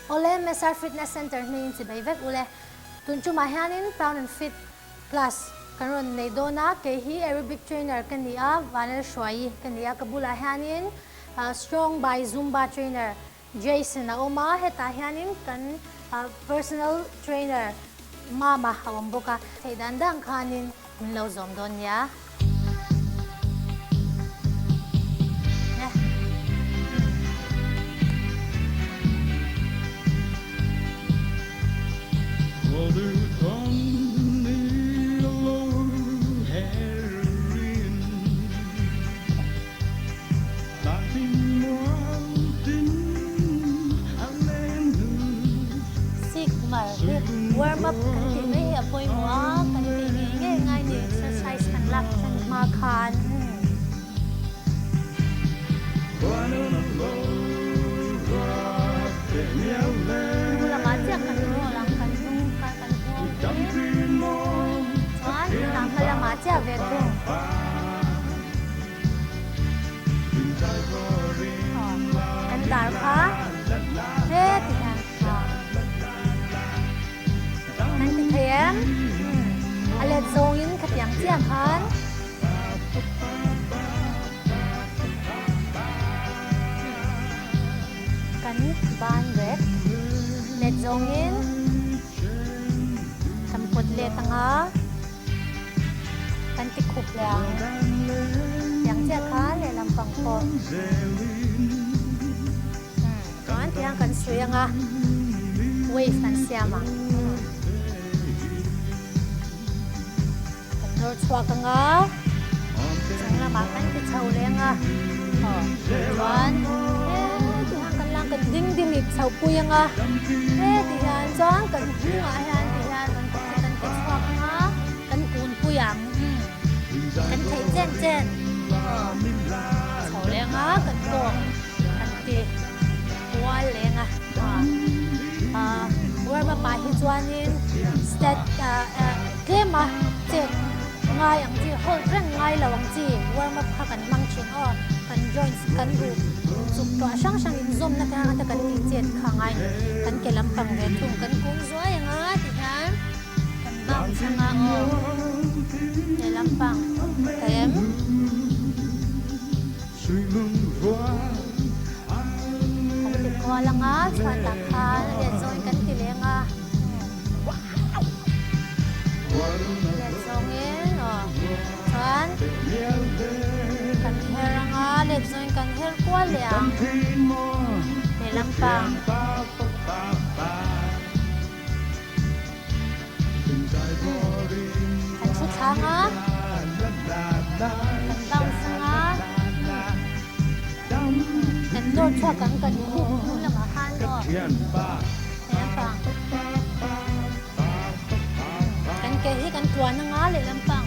ole Mesar Fitness Center ni si Bayvek ule tunchu mahanin Pound and Fit Plus karon nei dona ke hi aerobic trainer kania Vanel Shwai kania kabula hanin strong by Zumba trainer Jason na oma heta hanin kan personal trainer Mama hawambuka theidandang khanin minlo zom don ya warm up kan ti mai apoi mo kan ti nge ngai ni exercise kan lak kan ma khan mula ma chia kan ro lang kan tung kan ro chan lang kala ma chia ve tung kan dar kha he ti kan em alet zongin khatyang chiang khan kan ban red let zongin kan pot le tanga kan ti khup lang yang chia khan le lampang ko kan tiang kan suyanga wave kan siama rồi chua cái ngó, chẳng là makan cái chầu lên à, chọn, thì hàng cần lang cần đinh đinh lip chầu pui à, thì hàng chọn cần hú à hàng thì hàng cần cái chua cái ngó, cần cuốn pui à, cần thấy chen chen, chầu lên à, cần cổ, cần tì, qua lên à, qua mà bài thì chọn in, set game à, chết ngay ang ji hol ren ngay lawang ji warm up kha kan mang chin o kan joints kan ru suk to sang sang in zom na ka ta kan ti chen kha ngai kan ke lampang ve thung kan kung zoi nga ti han kan bang sanga o ke lampang em kan ti ko la nga chwa ta kha le zoi kan ti le nga le zongin kan kan heranga le zoin kan her kwa liang le lampang kan chu thanga kan bang sanga kan no chwa kan khu la ma han do le lampang kan ke hi kan twa na nga le lampang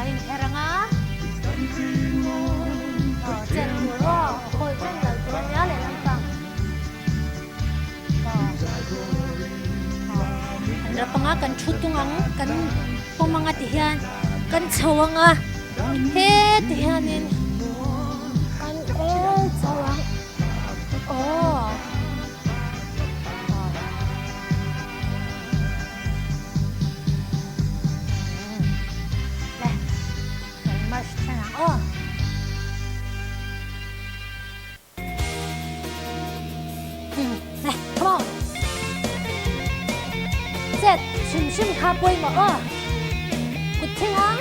kain heranga chen ro khoi chen dal tu nya le lampang andra panga kan thutungang kan pomanga ti hian kan chawanga he ti hianin kan chawang come on set shim kha poi ma kut thing ang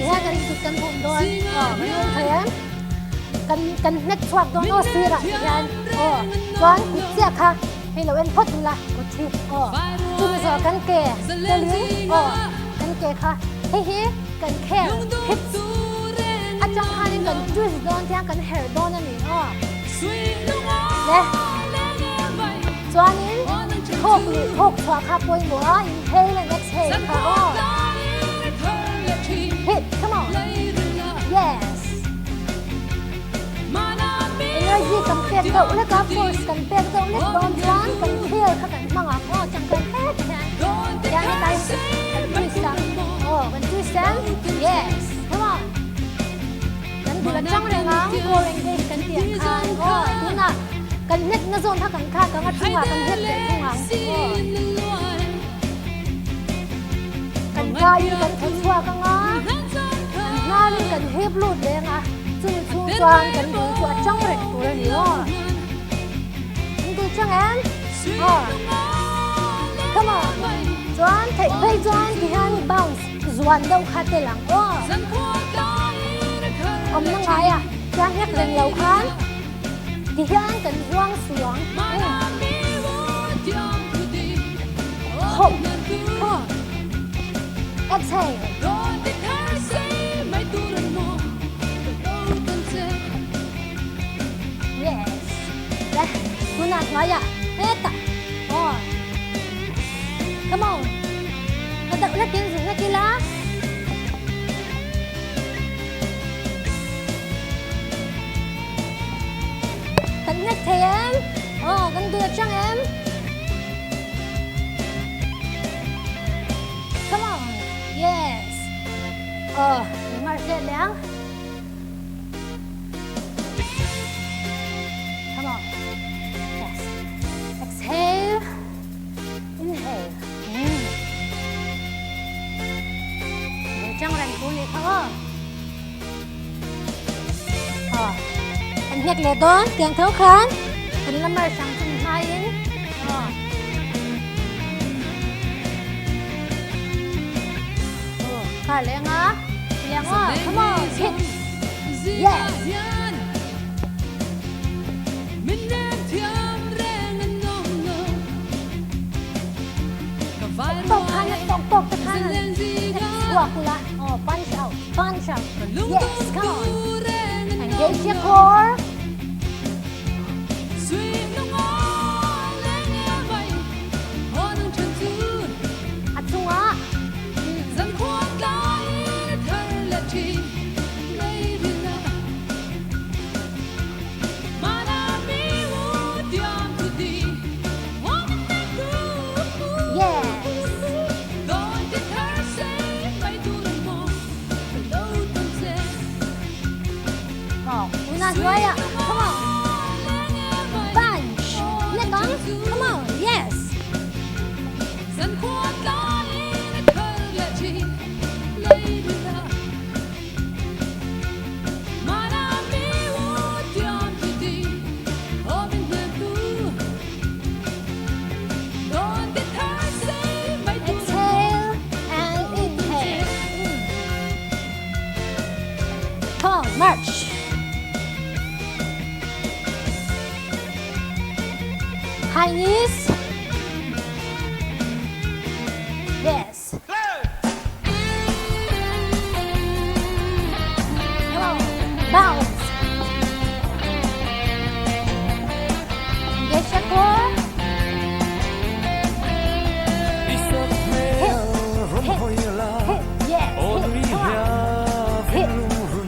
ya kan kut kan hom don mai oi thayam kan net chwak don o sira yan chuan kut sia kha hei lo en phot la kut thi chu zo kan ke li kan ke kha hi kan khe hit achang hanin kan twist don tiang kan hair don ani le chuanin thok chwa kha poi mo inhale and exhale kha hit come on yes energy kan pek do le ka force kan pek do le don chuan kan thil kha kan mang chẳng lẽ ngang cô engage cần tiền an đúng là cần nhất nó dồn thắc cần khác cần ngắt chung à cần hết để chung à cần ca như cần thấy xoa cần ngó na đi cần hiếp lụt đấy à chung chung toàn cần đủ chuột trong rệt của đây nữa tôi chẳng em come on John thấy bây John thì hắn bounce John đâu khát tê lắm ông năng ai à John nhắc lên lâu khán thì hắn cần doang xuống hold come on exhale yes đây tôi nói à hết à come on Hãy subscribe cho kênh Ghiền Mì Gõ để không bỏ lỡ những video hấp dẫn come on yes Marcel Liang come on yes exhale inhale Chẳng rành cô này không anh nhắc lệ đó tiền thấu khán anh làm mà sáng chung hai ấy khá lẹ́ng á come on hit yes tốc khán tốc khán Wakula. Oh, punch out. Yes, come on. Engage your core. At sunga. Right up. Come on. Bunch. Let go. Come on. Yes. Exhale and inhale. Come on, march. High knees. Yes. Come on. Bounce. Engage your core. Hit. Yes.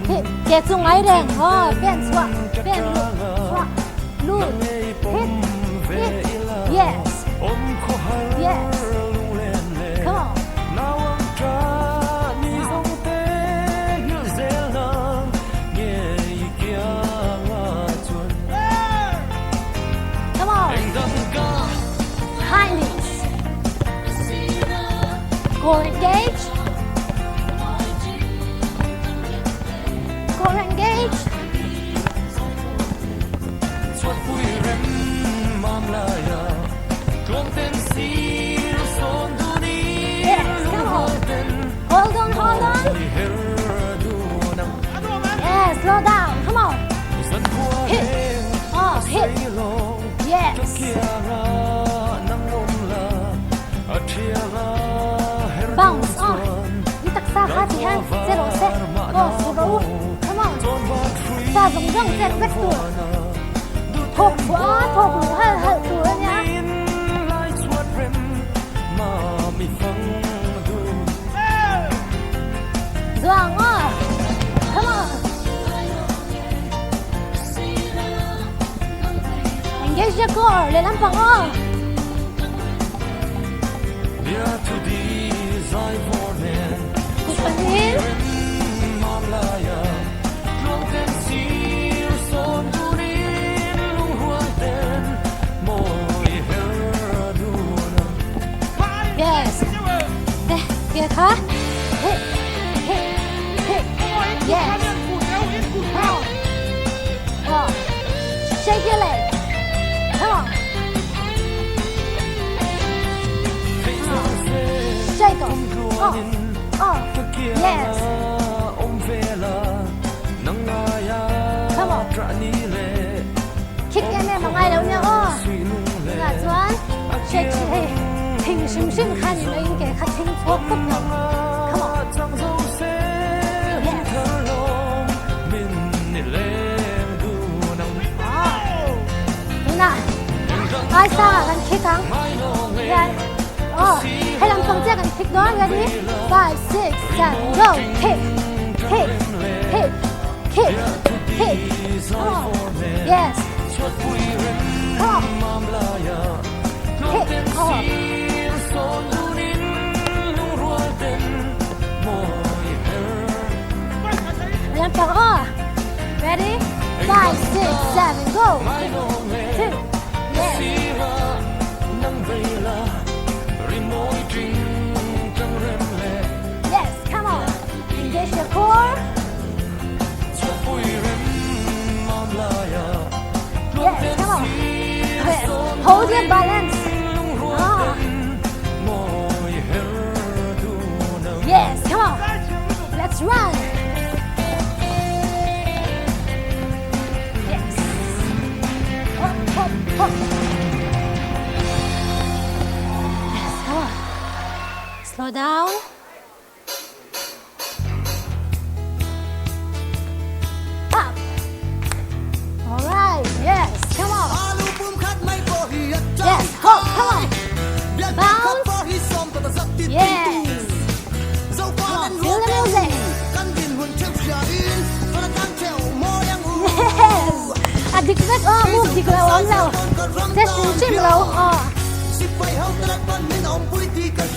Hit. Get some light in. Oh, bend, swap. Bend, swap. Loose. Hit. Yes. Yes. Come on. Come on. High knees. Core engage. Core engage. Yes, come on. Hold on. Yes, slow down. Come on. Hit. Hit. Yes. Bounce on. Như tắc xa khá thì han. Zero set. Go, slow. Come on. Xa giống răng set rách tùa. Thọc quá, thọc lũ hơi tùa nha. Doang á. Come on. Engage your core. Lên làm bằng á. Put an in. คะ hit hit hit yes oh shake your leg come on shake it oh yes come onคิดกันเนี่ยมาไงแล้วเนี่ยหน้าจวนเช็คให้ทิ้งชิมคันอยู่ในยิงแกคัดทิ้งพวกกับน้อง come on yes ดูนะไอ้ซ่ากันคิดกันยันให้ลำฟังเจ้ากันคิดด้วยกันดิ five six seven go kick kick kick kick kick come on yes come on kick come on ลำฟังready five six seven go two yes yes come on engage your core yes come on yes. hold your balance yes come on let's run yes hop hop hop yes come on slow down up all right yes come on yes hop come on bounce yes come on feel the music yes adik rất move thì là ổn đâu sẽ xuống chim lâu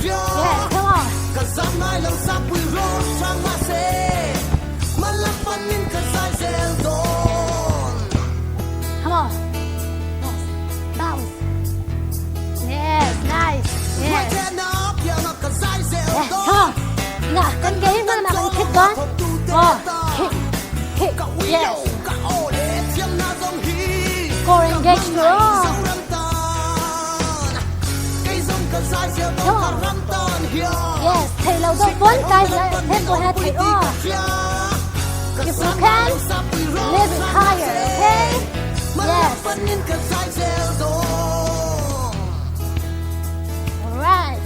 yes come on come on yes bounce yes nice yes yes come on nè con ghế mà con kick con kick kick yes core engage nữa come on yes thầy lâu đâu bốn cái thêm của hai thầy if you can live it higher okay yes alright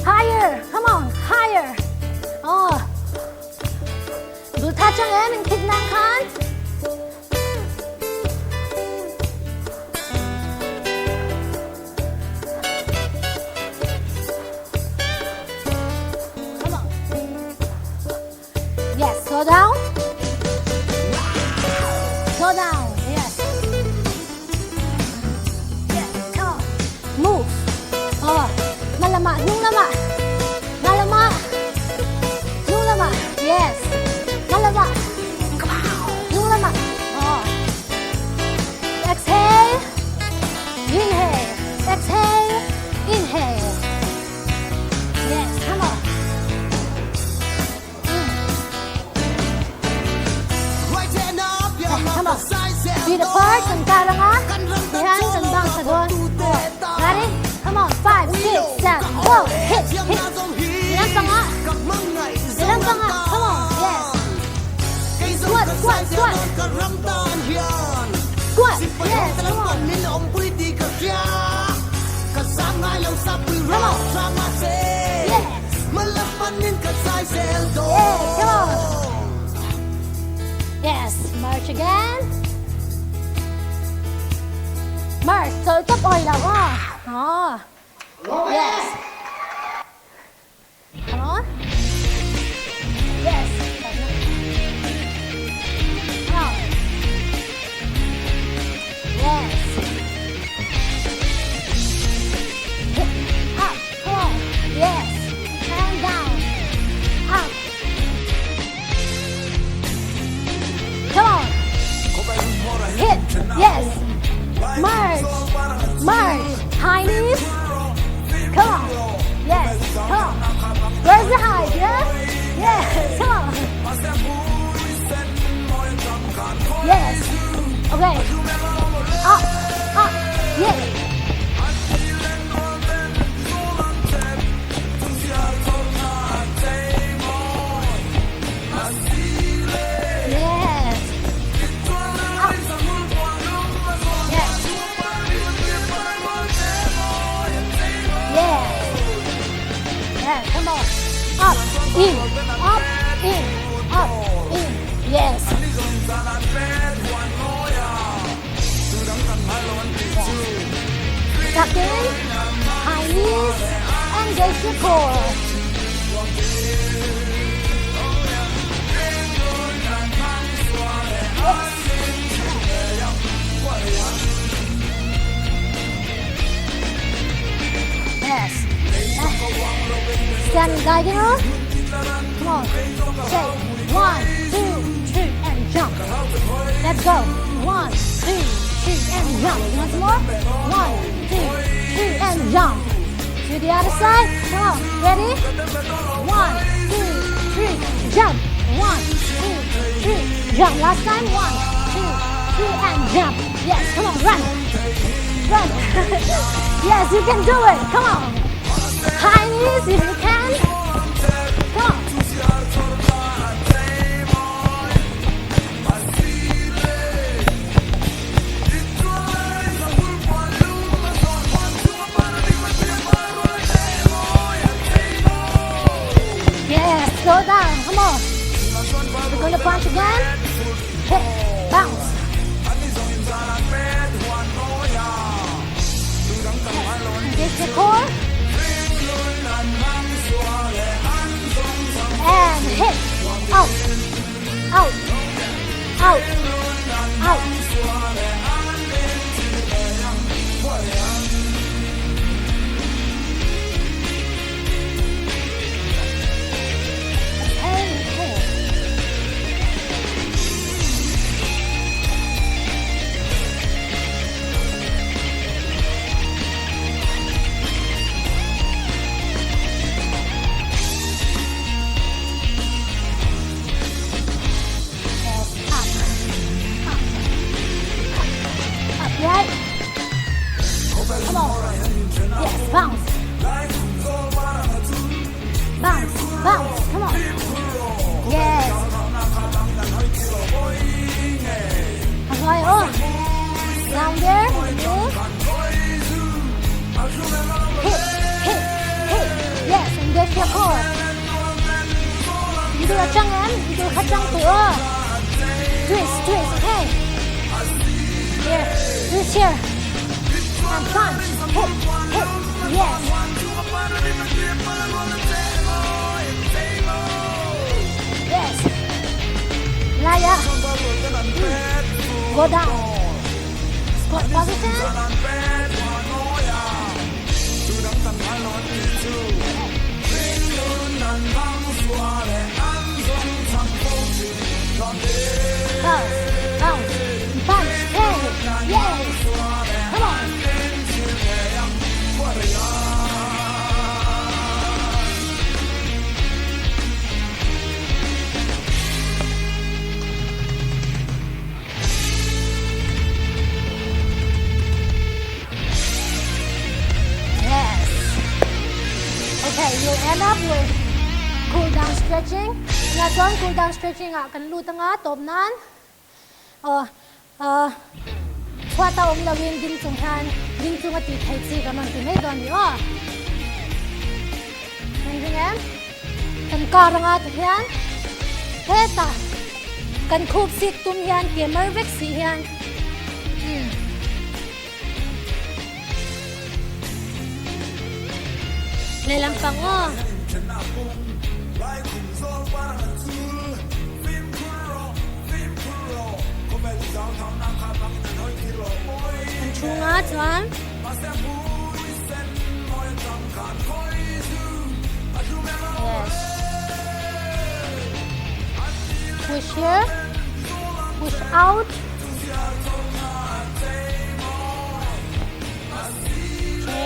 higher come on higherดูท่าจังเลยมันคิดนานคันyes slow down slow down yes yes come on move malama nung lama malama nung lama yes malama nung lama exhale inhale exhale inhale yes come on come on feet apart cần cao lắm á thì hắn cần băng sờ đôn ready come on 5 6 7 go hit hit đi lắm á come on yes squat squat squat squat yes come on come on yes come on yes march again march tới cấp ơi là yes come on yes come on yes hit up come on yes and down up come on hit yes march march high knees. Come on. Yes, come on. Where's the high? Yeah? Yes, come on. Yes. Okay. Up, up. Yeah. Yes. Up. Yes. Yes. Yes, come on. Up, in, up, in, up, in. Yes. Tuck in, high knees, engage your core. Yes. Standing diagonal. Come on. Shake. 1, 2, 3, and jump. Let's go. 1, 2, 3, and jump. Once more. 1, 2, 3, and jump. To the other side. Come on. Ready? 1, 2, 3, jump. 1, 2, 3, jump. Last time. 1, 2, 3, and jump. Yes. Come on. Run. Run. Yes, you can do it. Come on. High knees if you can. Come on. Yes, slow down. Come on. We're going to punch again. Hit. Bounce. Engage your core. And hit. Out. Out. Out. Out. Right? Come on. Yes, bounce. Bounce, bounce. Come on. Yes. Okay, oh. Down there. Move. Hit, hit, hit. Yes, engage your core. You do a chân em. You do a chân tựa. Twist, twist, okay. Here. This here. And punch. Hit. Hit. Yes. Yes. Lie up. Go down. Squat position. Bounce. Bounce. Punch. Hey. Yes. Come on. Yes. Okay, you'll end up with cool down stretching. Nga chon cool down stretching ah kan lu tanga top nan. Khoa tao ông là viên đinh chung han đinh chung ở tỉ thầy chi cả mình thì mấy đòn nữa mình em cần cò rằng à thì hiền thế ta cần khúc xịt tum hiền kia mới vết xị hiền này làm phẳng à chung á chọn yes push here push out change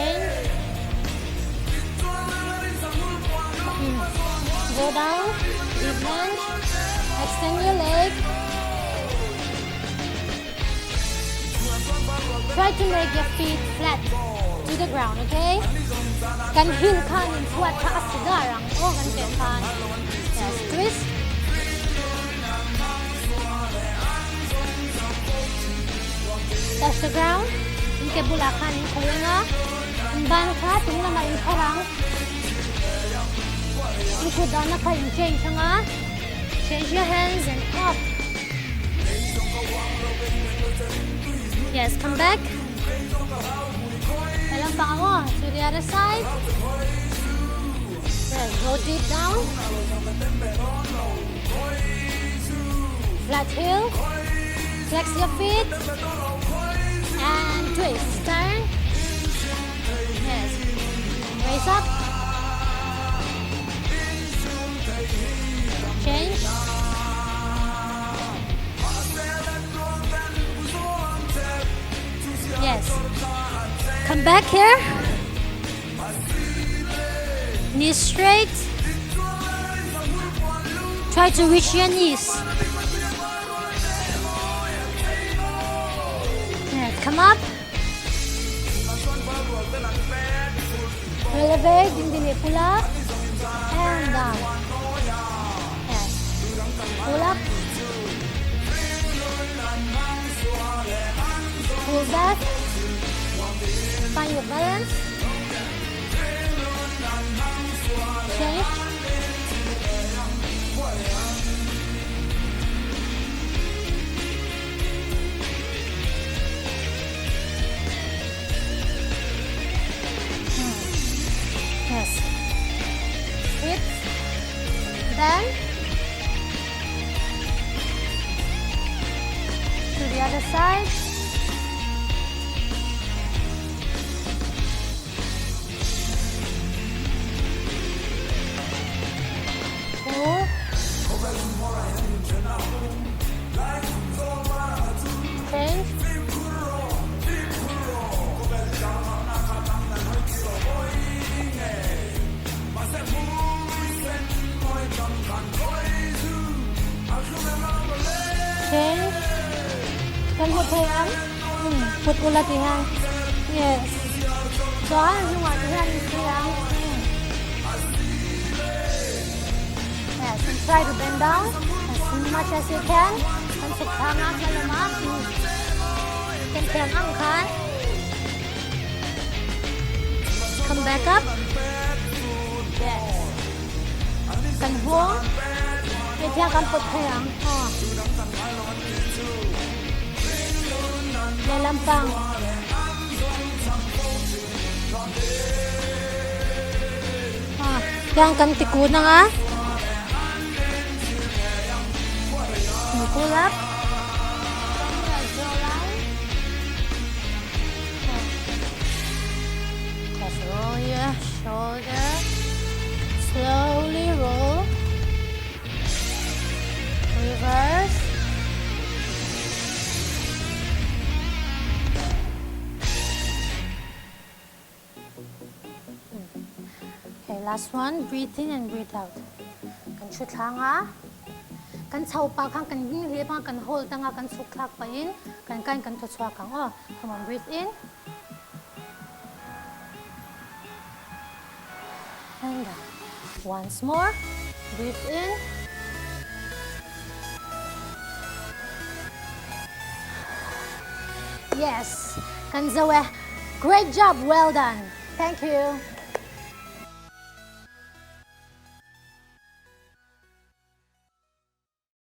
Go down, deep lunge, extend your leg. Try to make your feet flat to the ground, okay? Kan heel kan kuat ka segarang. Oh, kan kan. Yes, twist. Touch the ground. Inte bulakan ko nga. Ban ka tingnan na in parang. Ikut na ka in change nga. Change your hands and up. Yes, come back. Alam pa ako. To the other side. Yes, go deep down. Flat heel. Flex your feet. And twist. Turn. Yes. Raise up. Change. Yes. Come back here. Knees straight. Try to reach your knees. Yes. Come up. Elevate, dindili pula. And down. Yes. Pull up. Pull back. Find your balance. Change. Yes. Hip. Then to the other side. Pull. Change. Change. Kan hụt thầy ăn. Hụt ulat thì hàng. Yes. Đó là những cái hàng thầy ăn. Yes. And try to bend down as much as you can. Kan sụp thang ác là làm ác. Kan thèm ăn khán. Come back up. Yes. Kan huống. Để theo kan hụt thầy ăn. Để làm bằng. Yang kan tikod na nga. Pull up. Just roll your shoulder. Slowly roll. Reverse. Okay, last one. Breathe in and breathe out. Kan shoot lang ha. Kan chau pa kang kan hing le pa kan hold tanga kan suklak pa in. Kan to chwa kang. Oh, come on, breathe in. And down. Once more. Breathe in. Yes. Kan zawe. Great job. Well done. Thank you.